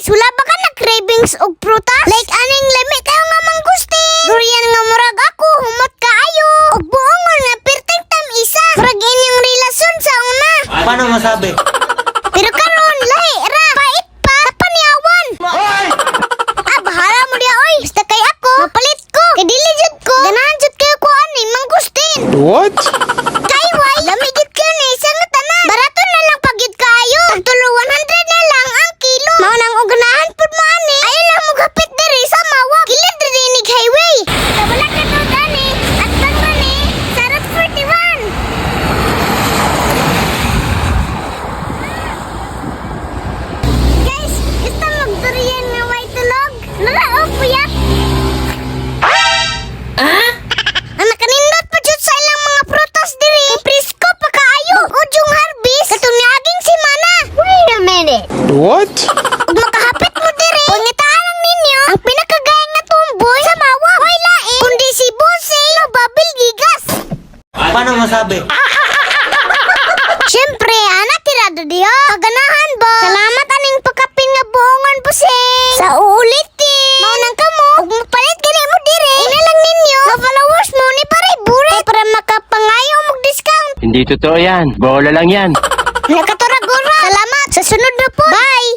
guys, wala ba ka na cravings og prutas? Like aning lami kayo nga mangustin. Durian nga murag ako, humot kaayo. Og buongon nga perteng tam isa. Murag inyong relasyon sa una. Paano masabi? Pero karon lahi ra, pait pa, kapaniawan. Bahala mo diya oy. Basta kay ako, mapalit ko. Kay dili jud ko. Ganahan jud kayo ko ani mangustin. What? Kay why? Lami gid kayo ni isang tanan. Barato na lang pagid kayo. Tagtulo 100 na lang ang kilo. Mao nang uganahan pud mo ani. Ay lang mo gapit diri sa mawag. Kilid diri nig highway. Wala ka to dani. At tang ni sa Route 41. Guys, gusto magdurian nga white tulog? Naraog puyat. Ang nakanindot pa jud sa ilang mga prutas diri. Presko pa kaayo. Udyong harvest. Katong niaging semana. Wait a minute. What? Ug makahapit mo diri. Pangitaan lang ninyo ang pinakagayang na tumboy sa mawag. Hoy lain. Kundi si Bosey no babil gigas. Paano masabi? Siyempre, anak tirado diyo. Kaganahan ba? Salamat aning pagkapin nga buongon Bosey. Sa uulit Mao nang kamo. Ug mapalit gani mo diri. Ina lang ninyo. Nga followers mo ni paray buret. Para makapangayo mog discount. Hindi totoo yan. Bola lang yan. Nakaturagura. Salamat. Sa sunod na po. Bye.